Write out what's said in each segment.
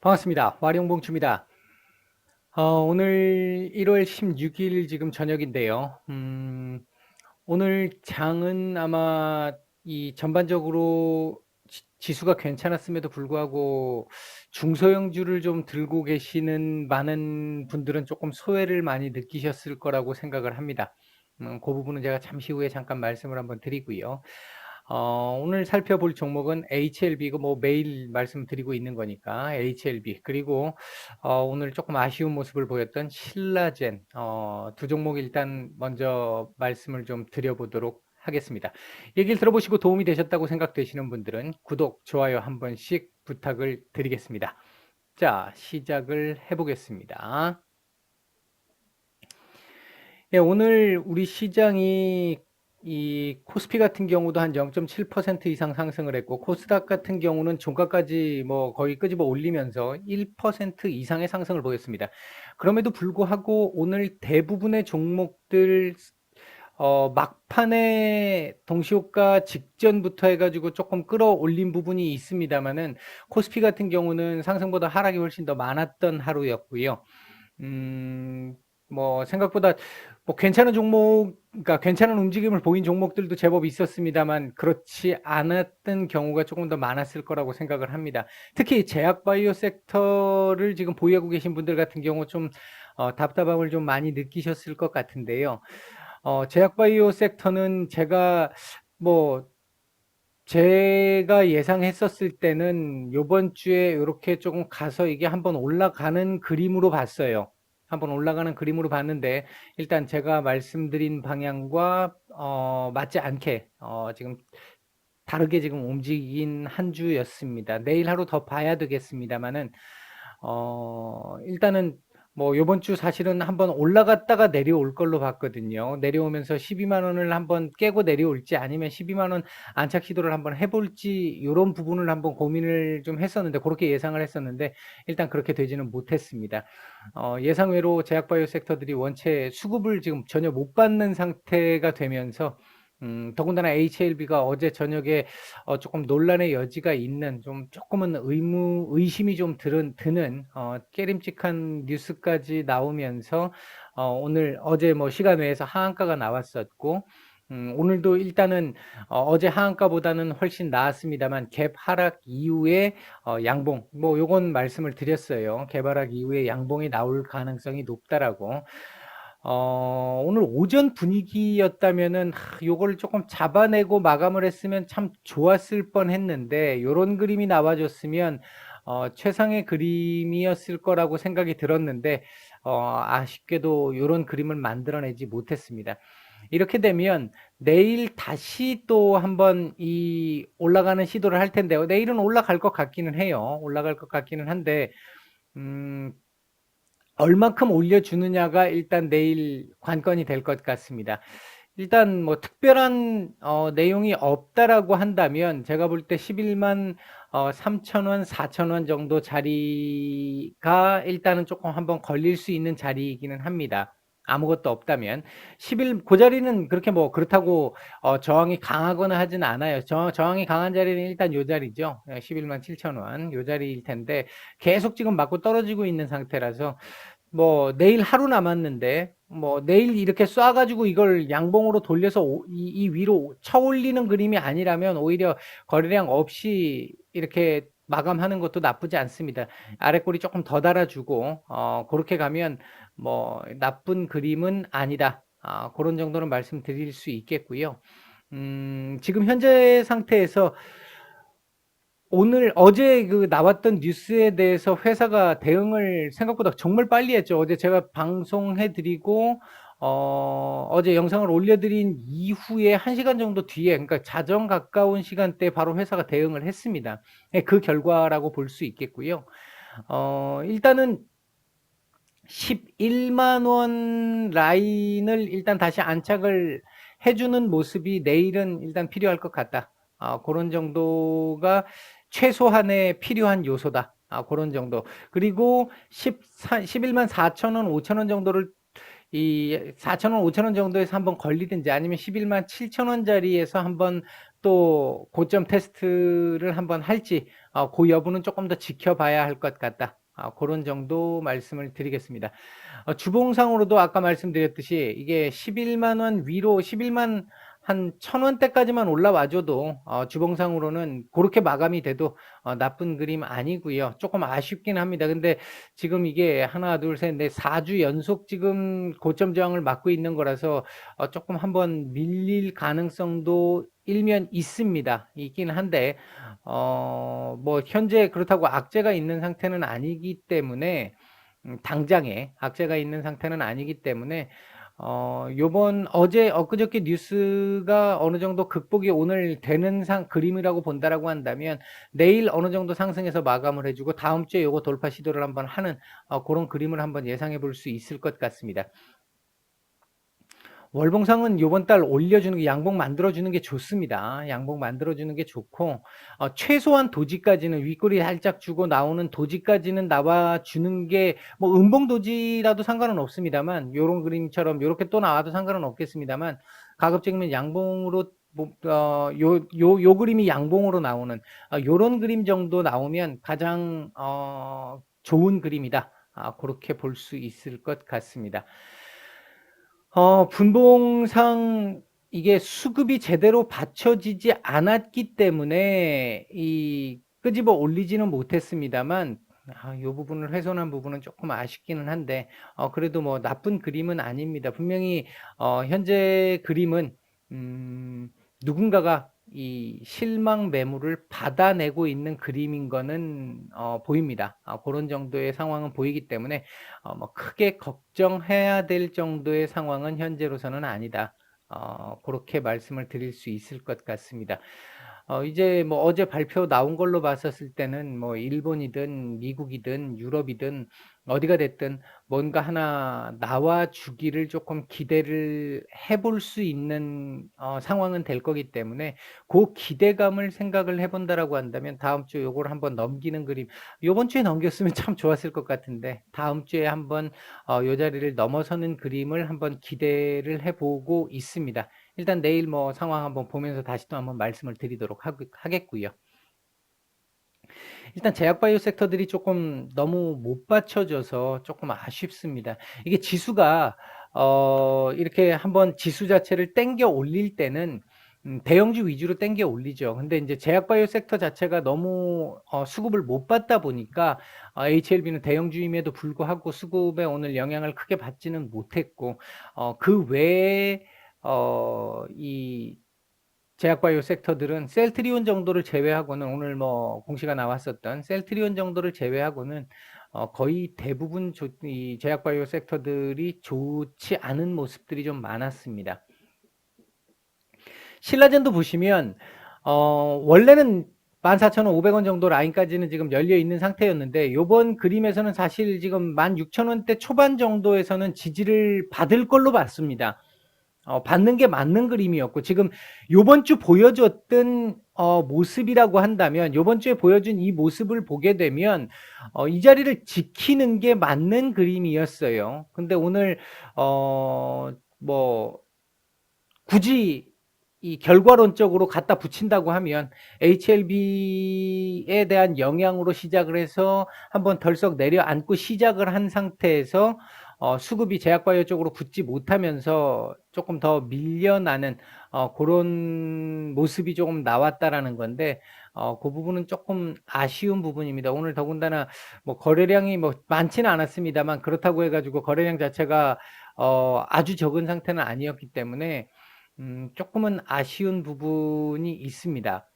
반갑습니다. 와룡봉추입니다. 오늘 1월 16일 지금 저녁인데요. 오늘 장은 아마 이 전반적으로 지수가 괜찮았음에도 불구하고 중소형주를 좀 들고 계시는 많은 분들은 조금 소외를 많이 느끼셨을 거라고 생각을 합니다. 그 부분은 제가 잠시 후에 잠깐 말씀을 한번 드리고요. 오늘 살펴볼 종목은 HLB고 뭐 매일 말씀드리고 있는 거니까 HLB 그리고 오늘 조금 아쉬운 모습을 보였던 신라젠 두 종목 일단 먼저 말씀을 좀 드려보도록 하겠습니다. 얘기를 들어보시고 도움이 되셨다고 생각되시는 분들은 구독, 좋아요 한 번씩 부탁을 드리겠습니다. 자, 시작을 해보겠습니다. 예, 오늘 우리 시장이 이 코스피 같은 경우도 한 0.7% 이상 상승을 했고 코스닥 같은 경우는 종가까지 뭐 거의 끄집어 올리면서 1% 이상의 상승을 보였습니다. 그럼에도 불구하고 오늘 대부분의 종목들 막판에 동시효과 직전부터 해가지고 조금 끌어올린 부분이 있습니다만은 코스피 같은 경우는 상승보다 하락이 훨씬 더 많았던 하루였고요. 뭐 생각보다 뭐 괜찮은 종목, 그러니까 괜찮은 움직임을 보인 종목들도 제법 있었습니다만 그렇지 않았던 경우가 조금 더 많았을 거라고 생각을 합니다. 특히 제약바이오 섹터를 지금 보유하고 계신 분들 같은 경우 좀 답답함을 좀 많이 느끼셨을 것 같은데요. 제약바이오 섹터는 뭐 제가 예상했었을 때는 요번 주에 이렇게 조금 가서 이게 한번 올라가는 그림으로 봤어요. 한번 올라가는 그림으로 봤는데 일단 제가 말씀드린 방향과 맞지 않게 지금 다르게 지금 움직인 한 주였습니다. 내일 하루 더 봐야 되겠습니다만은 일단은 뭐 요번 주 사실은 한번 올라갔다가 내려올 걸로 봤거든요. 내려오면서 12만 원을 한번 깨고 내려올지 아니면 12만 원 안착 시도를 한번 해볼지 요런 부분을 한번 고민을 좀 했었는데 그렇게 예상을 했었는데 일단 그렇게 되지는 못했습니다. 예상외로 제약바이오 섹터들이 원체 수급을 지금 전혀 못 받는 상태가 되면서 더군다나 HLB가 어제 저녁에 조금 논란의 여지가 있는 조금은 의심이 좀 드는 깨림칙한 뉴스까지 나오면서 어제 뭐 시간 외에서 하한가가 나왔었고 오늘도 일단은 어제 하한가보다는 훨씬 나았습니다만 갭 하락 이후에 양봉 뭐 요건 말씀을 드렸어요. 갭 하락 이후에 양봉이 나올 가능성이 높다라고. 오늘 오전 분위기였다면은 요걸 조금 잡아내고 마감을 했으면 참 좋았을 뻔했는데 요런 그림이 나와줬으면 최상의 그림이었을 거라고 생각이 들었는데 아쉽게도 요런 그림을 만들어내지 못했습니다. 이렇게 되면 내일 다시 또 한번 이 올라가는 시도를 할 텐데요. 내일은 올라갈 것 같기는 해요. 올라갈 것 같기는 한데 얼만큼 올려주느냐가 일단 내일 관건이 될 것 같습니다. 일단 뭐 특별한 내용이 없다라고 한다면 제가 볼 때 11만 3천 원, 4천 원 정도 자리가 일단은 조금 한번 걸릴 수 있는 자리이기는 합니다. 아무것도 없다면 그 자리는 그렇게 뭐 그렇다고 저항이 강하거나 하진 않아요. 저항이 강한 자리는 일단 요 자리죠. 11만 7천 원, 요 자리일 텐데 계속 지금 맞고 떨어지고 있는 상태라서 뭐 내일 하루 남았는데 뭐 내일 이렇게 쏴가지고 이걸 양봉으로 돌려서 이 위로 쳐 올리는 그림이 아니라면 오히려 거래량 없이 이렇게 마감하는 것도 나쁘지 않습니다. 아랫골이 조금 더 달아주고 그렇게 가면 뭐 나쁜 그림은 아니다. 그런 정도는 말씀드릴 수 있겠고요. 지금 현재 상태에서 어제 그 나왔던 뉴스에 대해서 회사가 대응을 생각보다 정말 빨리 했죠. 어제 제가 방송해드리고, 어제 영상을 올려드린 이후에 1시간 정도 뒤에, 그러니까 자정 가까운 시간대에 바로 회사가 대응을 했습니다. 예, 그 결과라고 볼 수 있겠고요. 일단은 11만 원 라인을 일단 다시 안착을 해주는 모습이 내일은 일단 필요할 것 같다. 그런 정도가 최소한의 필요한 요소다. 그런 정도. 그리고 11만 4천 원, 5천 원 정도를 이 4천 원, 5천 원 정도에서 한번 걸리든지 아니면 11만 7천 원짜리에서 한번 또 고점 테스트를 한번 할지 그 여부는 조금 더 지켜봐야 할 것 같다. 그런 정도 말씀을 드리겠습니다. 주봉상으로도 아까 말씀드렸듯이 이게 11만 원 위로 11만 한 1,000원대까지만 올라와줘도 주봉상으로는 그렇게 마감이 돼도 나쁜 그림 아니고요. 조금 아쉽긴 합니다. 근데 지금 이게 하나, 둘, 셋, 넷, 4주 연속 지금 고점 저항을 맞고 있는 거라서 조금 한번 밀릴 가능성도 일면 있습니다. 있긴 한데 뭐 현재 그렇다고 악재가 있는 상태는 아니기 때문에 당장에 악재가 있는 상태는 아니기 때문에 요번 어제 엊그저께 뉴스가 어느 정도 극복이 오늘 되는 그림이라고 본다라고 한다면 내일 어느 정도 상승해서 마감을 해주고 다음 주에 요거 돌파 시도를 한번 하는 그런 그림을 한번 예상해 볼 수 있을 것 같습니다. 월봉상은 요번 달 올려주는 게 양봉 만들어주는 게 좋습니다. 양봉 만들어주는 게 좋고 최소한 도지까지는 윗꼬리 살짝 주고 나오는 도지까지는 나와주는 게 뭐 음봉 도지라도 상관은 없습니다만 요런 그림처럼 요렇게 또 나와도 상관은 없겠습니다만 가급적이면 양봉으로 요 그림이 양봉으로 나오는 요런 그림 정도 나오면 가장 좋은 그림이다. 그렇게 볼 수 있을 것 같습니다. 분봉상 이게 수급이 제대로 받쳐지지 않았기 때문에 이 끄집어 올리지는 못했습니다만 요 부분을 훼손한 부분은 조금 아쉽기는 한데 그래도 뭐 나쁜 그림은 아닙니다. 분명히 현재 그림은 누군가가 이 실망 매물을 받아내고 있는 그림인 거는 보입니다. 그런 정도의 상황은 보이기 때문에 뭐 크게 걱정해야 될 정도의 상황은 현재로서는 아니다. 그렇게 말씀을 드릴 수 있을 것 같습니다. 이제 뭐 어제 발표 나온 걸로 봤었을 때는 뭐 일본이든 미국이든 유럽이든 어디가 됐든 뭔가 하나 나와 주기를 조금 기대를 해볼 수 있는 상황은 될 거기 때문에 그 기대감을 생각을 해본다라고 한다면 다음 주 요걸 한번 넘기는 그림 요번 주에 넘겼으면 참 좋았을 것 같은데 다음 주에 한번 요 자리를 넘어서는 그림을 한번 기대를 해보고 있습니다. 일단 내일 뭐 상황 한번 보면서 다시 또 한번 말씀을 드리도록 하겠고요. 일단 제약바이오 섹터들이 조금 너무 못 받쳐줘서 조금 아쉽습니다. 이게 지수가 이렇게 한번 지수 자체를 땡겨 올릴 때는 대형주 위주로 땡겨 올리죠. 근데 이제 제약바이오 섹터 자체가 너무 수급을 못 받다 보니까 HLB는 대형주임에도 불구하고 수급에 오늘 영향을 크게 받지는 못했고 그 외에 이 제약바이오 섹터들은 셀트리온 정도를 제외하고는 오늘 뭐 공시가 나왔었던 셀트리온 정도를 제외하고는 거의 대부분 이 제약바이오 섹터들이 좋지 않은 모습들이 좀 많았습니다. 신라젠도 보시면 원래는 14,500원 정도 라인까지는 지금 열려 있는 상태였는데 요번 그림에서는 사실 지금 16,000원대 초반 정도에서는 지지를 받을 걸로 봤습니다. 받는 게 맞는 그림이었고 지금 요번 주 보여줬던 모습이라고 한다면 요번 주에 보여준 이 모습을 보게 되면 이 자리를 지키는 게 맞는 그림이었어요. 근데 오늘 뭐 굳이 이 결과론적으로 갖다 붙인다고 하면 HLB에 대한 영향으로 시작을 해서 한번 덜썩 내려앉고 시작을 한 상태에서 수급이 제약바이오 쪽으로 붙지 못하면서 조금 더 밀려나는 그런 모습이 조금 나왔다라는 건데 그 부분은 조금 아쉬운 부분입니다. 오늘 더군다나 뭐 거래량이 뭐 많지는 않았습니다만 그렇다고 해가지고 거래량 자체가 아주 적은 상태는 아니었기 때문에 조금은 아쉬운 부분이 있습니다.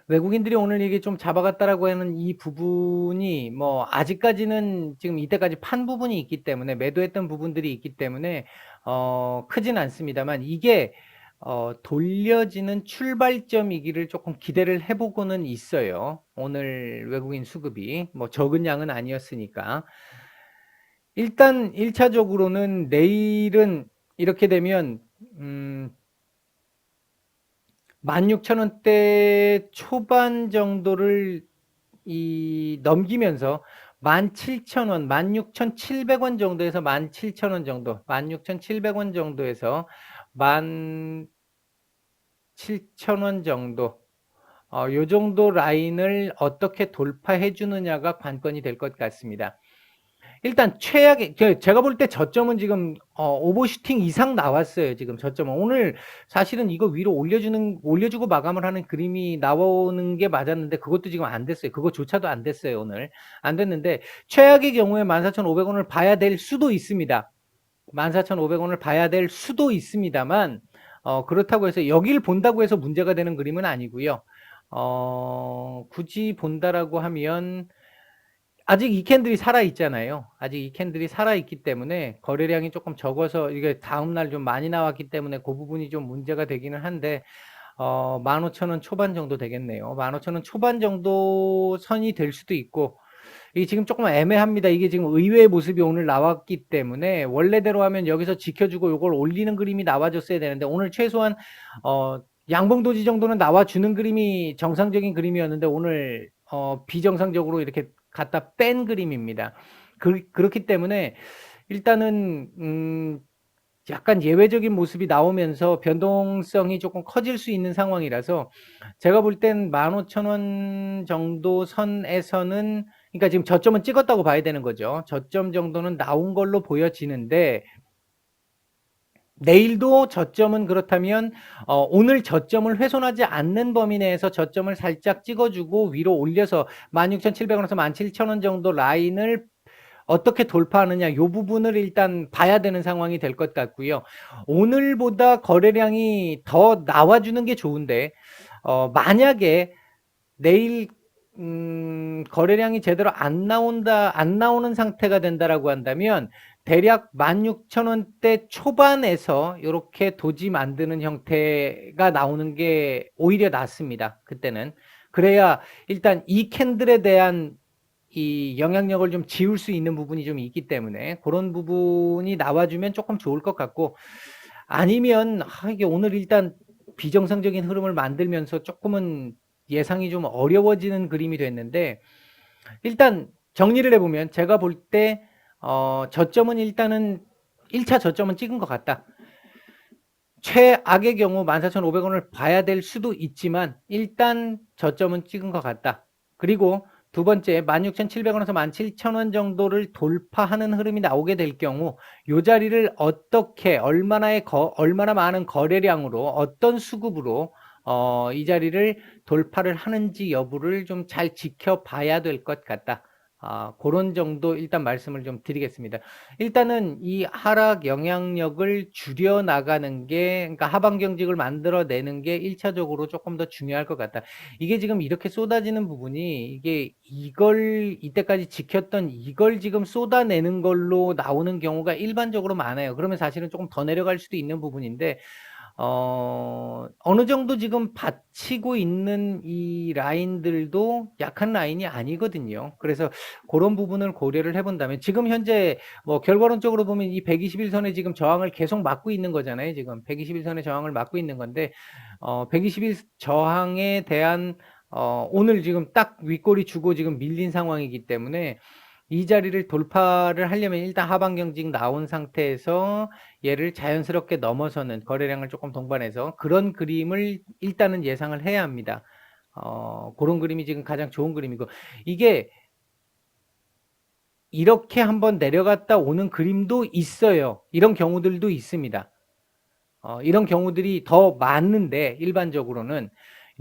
외국인들이 오늘 이게 좀 잡아갔다라고 하는 이 부분이 뭐 아직까지는 지금 이때까지 판 부분이 있기 때문에 매도했던 부분들이 있기 때문에 크진 않습니다만 이게 돌려지는 출발점이기를 조금 기대를 해보고는 있어요. 오늘 외국인 수급이 뭐 적은 양은 아니었으니까 일단 1차적으로는 내일은 이렇게 되면 16,000원대 초반 정도를 넘기면서 17,000원, 16,700원 정도에서 17,000원 정도, 16,700원 정도에서 17,000원 정도 요 정도 라인을 어떻게 돌파해 주느냐가 관건이 될 것 같습니다. 일단 최악의 제가 볼 때 저점은 지금 오버슈팅 이상 나왔어요. 지금 저점은. 오늘 사실은 이거 위로 올려주고 마감을 하는 그림이 나오는 게 맞았는데 그것도 지금 안 됐어요. 그거조차도 안 됐어요. 오늘 안 됐는데 최악의 경우에 14,500원을 봐야 될 수도 있습니다. 14,500원을 봐야 될 수도 있습니다만 그렇다고 해서 여기를 본다고 해서 문제가 되는 그림은 아니고요. 굳이 본다라고 하면 아직 이 캔들이 살아있잖아요. 아직 이 캔들이 살아있기 때문에 거래량이 조금 적어서 이게 다음날 좀 많이 나왔기 때문에 그 부분이 좀 문제가 되기는 한데 15,000원 초반 정도 되겠네요. 15,000원 초반 정도 선이 될 수도 있고 이게 지금 조금 애매합니다. 이게 지금 의외의 모습이 오늘 나왔기 때문에 원래대로 하면 여기서 지켜주고 이걸 올리는 그림이 나와줬어야 되는데 오늘 최소한 양봉도지 정도는 나와주는 그림이 정상적인 그림이었는데 오늘 비정상적으로 이렇게 갖다 뺀 그림입니다. 그렇기 때문에 일단은 약간 예외적인 모습이 나오면서 변동성이 조금 커질 수 있는 상황이라서 제가 볼 땐 15,000원 정도 선에서는 그러니까 지금 저점은 찍었다고 봐야 되는 거죠. 저점 정도는 나온 걸로 보여지는데 내일도 저점은 그렇다면 오늘 저점을 훼손하지 않는 범위 내에서 저점을 살짝 찍어주고 위로 올려서 16,700원에서 17,000원 정도 라인을 어떻게 돌파하느냐 이 부분을 일단 봐야 되는 상황이 될 것 같고요. 오늘보다 거래량이 더 나와주는 게 좋은데 만약에 내일 거래량이 제대로 안 나오는 상태가 된다라고 한다면 대략 16,000원대 초반에서 이렇게 도지 만드는 형태가 나오는 게 오히려 낫습니다. 그때는. 그래야 일단 이 캔들에 대한 이 영향력을 좀 지울 수 있는 부분이 좀 있기 때문에 그런 부분이 나와주면 조금 좋을 것 같고 아니면 이게 오늘 일단 비정상적인 흐름을 만들면서 조금은 예상이 좀 어려워지는 그림이 됐는데 일단 정리를 해보면 제가 볼 때 저점은 일단은 1차 저점은 찍은 것 같다. 최악의 경우 14,500원을 봐야 될 수도 있지만 일단 저점은 찍은 것 같다. 그리고 두 번째 16,700원에서 17,000원 정도를 돌파하는 흐름이 나오게 될 경우 이 자리를 어떻게 얼마나 많은 거래량으로 어떤 수급으로 이 자리를 돌파를 하는지 여부를 좀 잘 지켜봐야 될 것 같다. 그런 정도 일단 말씀을 좀 드리겠습니다. 일단은 이 하락 영향력을 줄여 나가는 게 그러니까 하방 경직을 만들어내는 게 1차적으로 조금 더 중요할 것 같다. 이게 지금 이렇게 쏟아지는 부분이 이게 이걸 이때까지 지켰던 이걸 지금 쏟아내는 걸로 나오는 경우가 일반적으로 많아요. 그러면 사실은 조금 더 내려갈 수도 있는 부분인데 어느 정도 지금 받치고 있는 이 라인들도 약한 라인이 아니거든요. 그래서 그런 부분을 고려를 해본다면 지금 현재 뭐 결과론적으로 보면 이 121선에 지금 저항을 계속 막고 있는 거잖아요. 지금 121선에 저항을 막고 있는 건데 121 저항에 대한 오늘 지금 딱 윗꼬리 주고 지금 밀린 상황이기 때문에 이 자리를 돌파를 하려면 일단 하방 경직 나온 상태에서 얘를 자연스럽게 넘어서는 거래량을 조금 동반해서 그런 그림을 일단은 예상을 해야 합니다. 그런 그림이 지금 가장 좋은 그림이고 이게 이렇게 한번 내려갔다 오는 그림도 있어요. 이런 경우들도 있습니다. 이런 경우들이 더 많은데 일반적으로는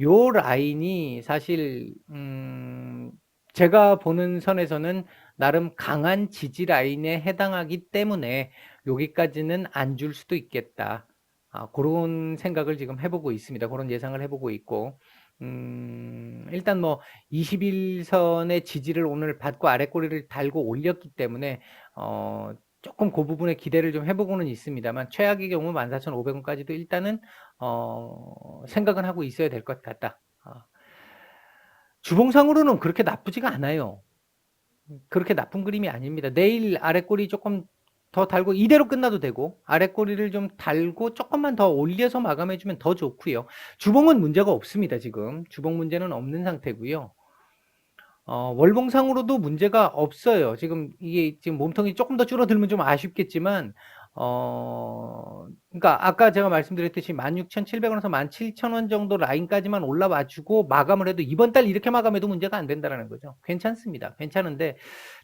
요 라인이 사실 제가 보는 선에서는 나름 강한 지지 라인에 해당하기 때문에 여기까지는 안 줄 수도 있겠다. 그런 생각을 지금 해보고 있습니다. 그런 예상을 해보고 있고 일단 뭐 21선의 지지를 오늘 받고 아랫꼬리를 달고 올렸기 때문에 조금 그 부분에 기대를 좀 해보고는 있습니다만 최악의 경우 14,500원까지도 일단은 생각은 하고 있어야 될 것 같다. 주봉상으로는 그렇게 나쁘지가 않아요. 그렇게 나쁜 그림이 아닙니다. 내일 아랫꼬리 조금 더 달고 이대로 끝나도 되고 아랫꼬리를 좀 달고 조금만 더 올려서 마감해주면 더 좋고요. 주봉은 문제가 없습니다. 지금 주봉 문제는 없는 상태고요. 월봉상으로도 문제가 없어요. 지금 이게 지금 몸통이 조금 더 줄어들면 좀 아쉽겠지만 그러니까 아까 제가 말씀드렸듯이 16,700원에서 17,000원 정도 라인까지만 올라와 주고 마감을 해도 이번 달 이렇게 마감해도 문제가 안 된다라는 거죠. 괜찮습니다. 괜찮은데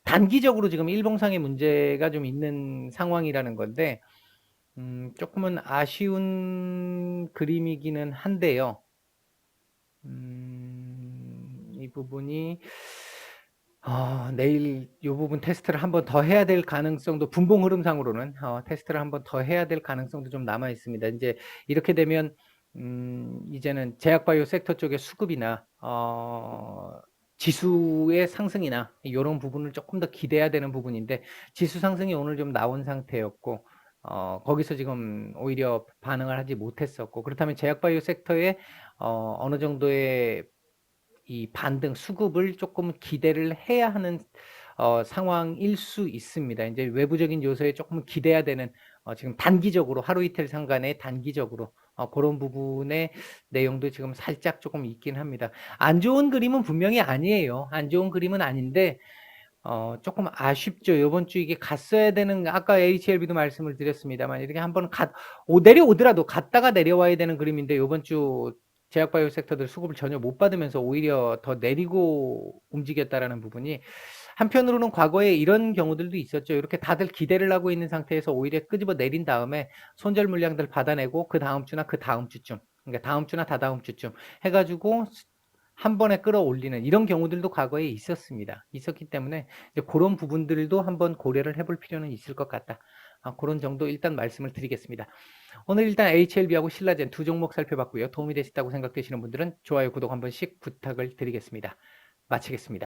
단기적으로 지금 일봉상의 문제가 좀 있는 상황이라는 건데 조금은 아쉬운 그림이기는 한데요. 이 부분이 내일 이 부분 테스트를 한번 더 해야 될 가능성도 분봉 흐름상으로는 테스트를 한번 더 해야 될 가능성도 좀 남아 있습니다. 이제 이렇게 되면 이제는 제약바이오 섹터 쪽의 수급이나 지수의 상승이나 이런 부분을 조금 더 기대해야 되는 부분인데 지수 상승이 오늘 좀 나온 상태였고 거기서 지금 오히려 반응을 하지 못했었고 그렇다면 제약바이오 섹터에 어느 정도의 이 반등 수급을 조금 기대를 해야 하는 상황일 수 있습니다. 이제 외부적인 요소에 조금 기대해야 되는 지금 단기적으로 하루 이틀 상간에 단기적으로 그런 부분의 내용도 지금 살짝 조금 있긴 합니다. 안 좋은 그림은 분명히 아니에요. 안 좋은 그림은 아닌데 조금 아쉽죠. 이번 주 이게 갔어야 되는 아까 HLB도 말씀을 드렸습니다만 이렇게 한번 내려오더라도 갔다가 내려와야 되는 그림인데 이번 주 제약바이오 섹터들 수급을 전혀 못 받으면서 오히려 더 내리고 움직였다라는 부분이 한편으로는 과거에 이런 경우들도 있었죠. 이렇게 다들 기대를 하고 있는 상태에서 오히려 끄집어 내린 다음에 손절 물량들 받아내고 그 다음 주나 그 다음 주쯤 그러니까 다음 주나 다다음 주쯤 해가지고 한 번에 끌어올리는 이런 경우들도 과거에 있었습니다. 있었기 때문에 이제 그런 부분들도 한번 고려를 해볼 필요는 있을 것 같다. 그런 정도 일단 말씀을 드리겠습니다. 오늘 일단 HLB하고 신라젠 두 종목 살펴봤고요. 도움이 되셨다고 생각되시는 분들은 좋아요, 구독 한 번씩 부탁을 드리겠습니다. 마치겠습니다.